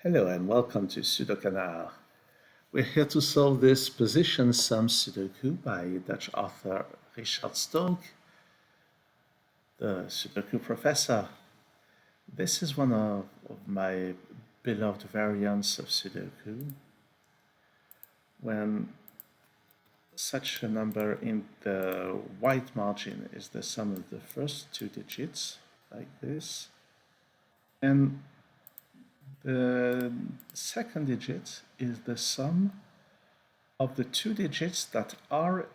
Hello and welcome to SudoKanard. We're here to solve this position sum Sudoku by Dutch author Richard Stolk, the Sudoku professor. This is one of my beloved variants of Sudoku. When such a number in the white margin is the sum of the first two digits, like this, and the second digit is the sum of the two digits that are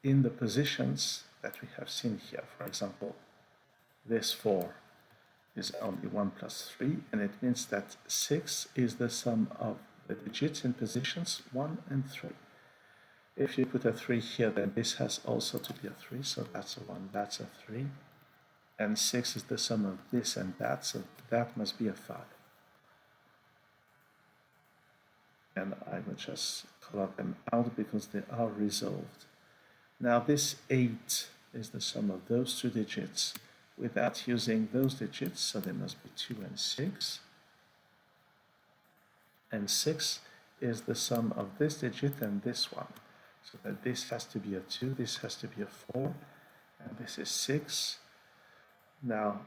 in the positions that we have seen here. For example, this 4 is only 1 plus 3, and it means that 6 is the sum of the digits in positions 1 and 3. If you put a 3 here, then this has also to be a 3, so that's a 1, that's a 3. And 6 is the sum of this and that, so that must be a 5. And I will just color them out because they are resolved. Now this 8 is the sum of those two digits without using those digits, so they must be 2 and 6. And 6 is the sum of this digit and this one. So that this has to be a 2, this has to be a 4, and this is 6. Now,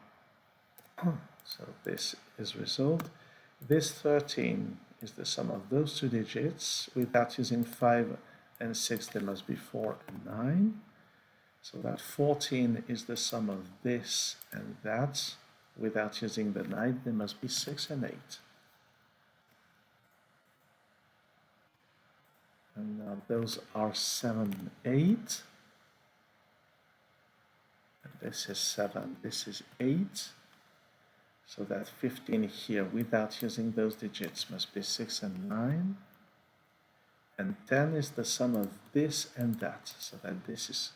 so this is resolved. This 13 is the sum of those two digits. Without using 5 and 6, there must be 4 and 9. So that 14 is the sum of this and that. Without using the 9, there must be 6 and 8. And now those are 7 and 8. And this is 7, this is 8. So that 15 here, without using those digits, must be 6 and 9. And 10 is the sum of this and that, so that this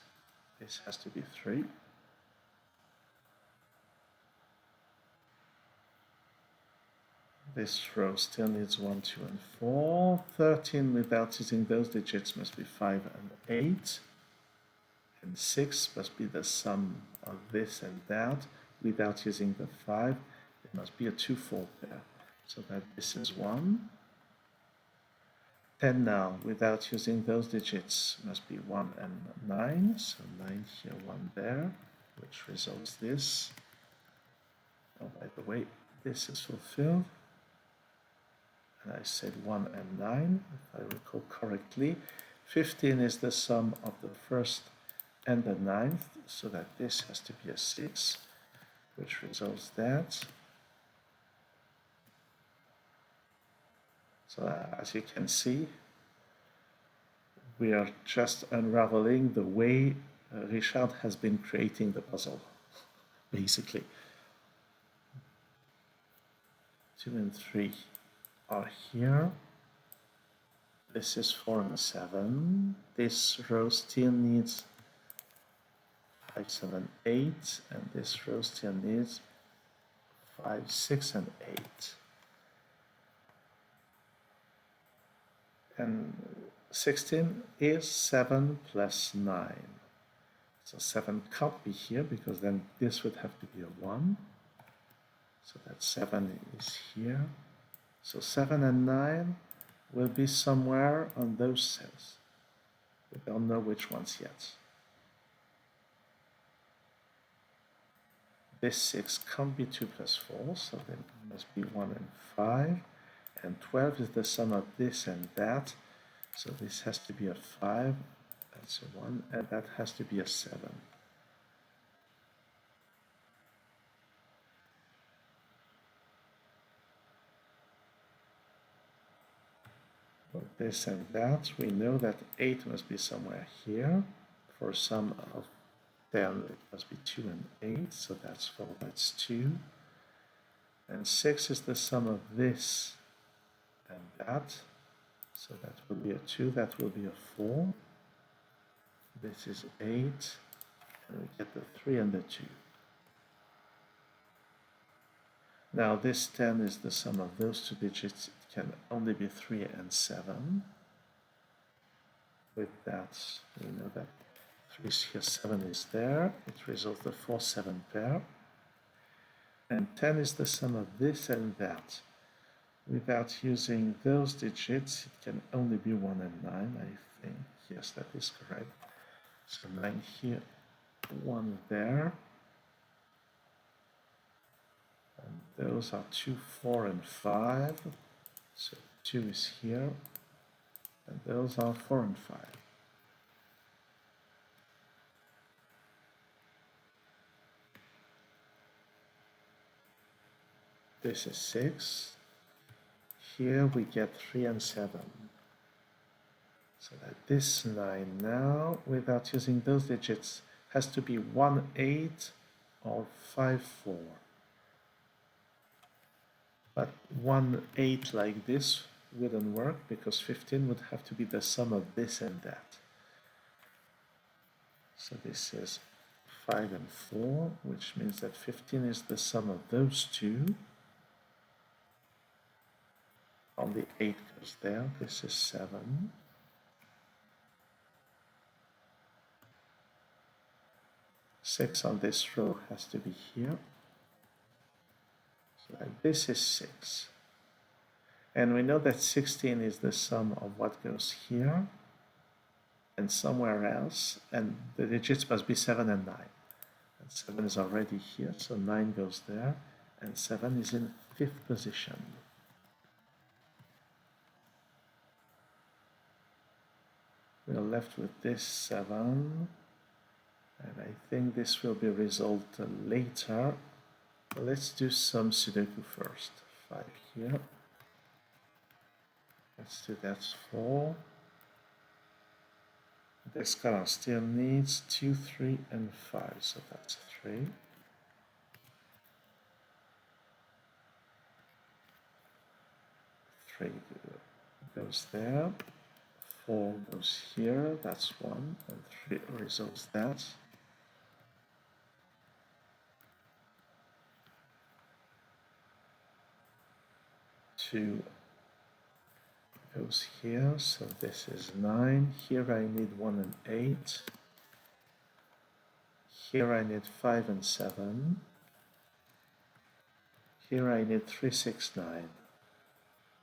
has to be 3. This row still needs 1, 2, and 4. 13 without using those digits must be 5 and 8. And 6 must be the sum of this and that. Without using the 5, it must be a 2-4 pair, so that this is 1. 10 now, without using those digits, must be 1 and 9, so 9 here, 1 there, which resolves this. Oh, by the way, this is fulfilled. And I said 1 and 9, if I recall correctly. 15 is the sum of the first and the 9th, so that this has to be a 6, which resolves that. So as you can see, we are just unraveling the way Richard has been creating the puzzle, basically. 2 and 3 are here. This is 4 and 7. This row still needs 5, 7, 8, and this row still needs 5, 6, and 8. And 16 is 7 plus 9. So 7 can't be here because then this would have to be a 1. So that 7 is here. So 7 and 9 will be somewhere on those cells. We don't know which ones yet. This 6 can't be 2 plus 4, so then it must be 1 and 5. And 12 is the sum of this and that, so this has to be a 5, that's a 1, and that has to be a 7. For this and that, we know that 8 must be somewhere here. For sum of 10, it must be 2 and 8, so that's 4, that's 2. And 6 is the sum of this and that, so that will be a 2, that will be a 4. This is 8, and we get the 3 and the 2. Now this 10 is the sum of those two digits, it can only be 3 and 7. With that, we know that 3 is here, 7 is there, it resolves the 4, 7 pair. And 10 is the sum of this and that. without using those digits, it can only be 1 and 9, I think. Yes, that is correct. So 9 here, 1 there. And those are 2, 4, and 5. So 2 is here. And those are 4 and 5. This is 6. Here we get 3 and 7. So that this 9 now, without using those digits, has to be 1, 8 or 5, 4. But 1, 8 like this wouldn't work because 15 would have to be the sum of this and that. So this is 5 and 4, which means that 15 is the sum of those two. Only 8 goes there. This is 7. Six on this row has to be here. So this is 6. And we know that 16 is the sum of what goes here and somewhere else, and the digits must be 7 and 9. And 7 is already here, so 9 goes there, and 7 is in 5th position. We're left with this 7, and I think this will be resolved later. Let's do some Sudoku first. 5 here. Let's do that 4. This color still needs 2, 3, and 5, so that's 3. 3 goes there. 4 goes here, that's 1, and 3 resolves that. 2 goes here, so this is 9. Here I need 1 and 8. Here I need 5 and 7. Here I need 3, 6, 9.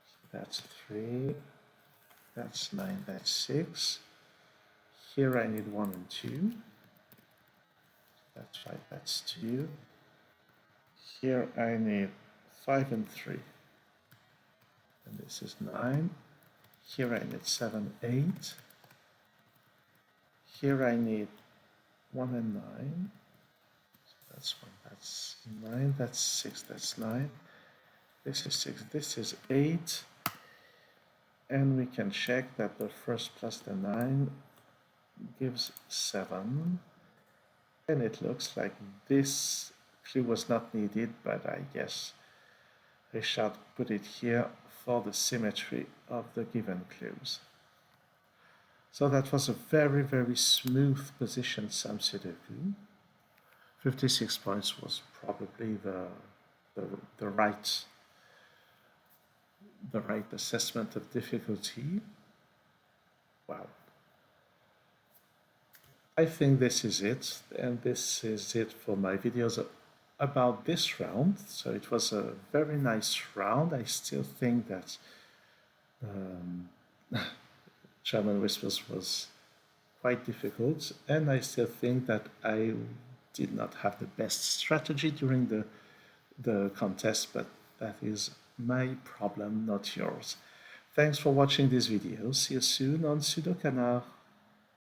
So that's 3. That's 9, that's 6. Here I need 1 and 2. That's 5, that's 2. Here I need 5 and 3. And this is 9. Here I need 7, 8. Here I need 1 and 9. So that's 1, that's 9, that's 6, that's 9. This is 6, this is 8. And we can check that the first plus the 9 gives 7. And it looks like this clue was not needed, but I guess Richard put it here for the symmetry of the given clues. So that was a very, very smooth position sum Sudoku. 56 points was probably the right assessment of difficulty. Wow. I think this is it, and this is it for my videos about this round. So it was a very nice round. I still think that German Whispers was quite difficult, and I still think that I did not have the best strategy during the contest, but that is my problem, not yours. Thanks for watching this video. See you soon on SudoKanard.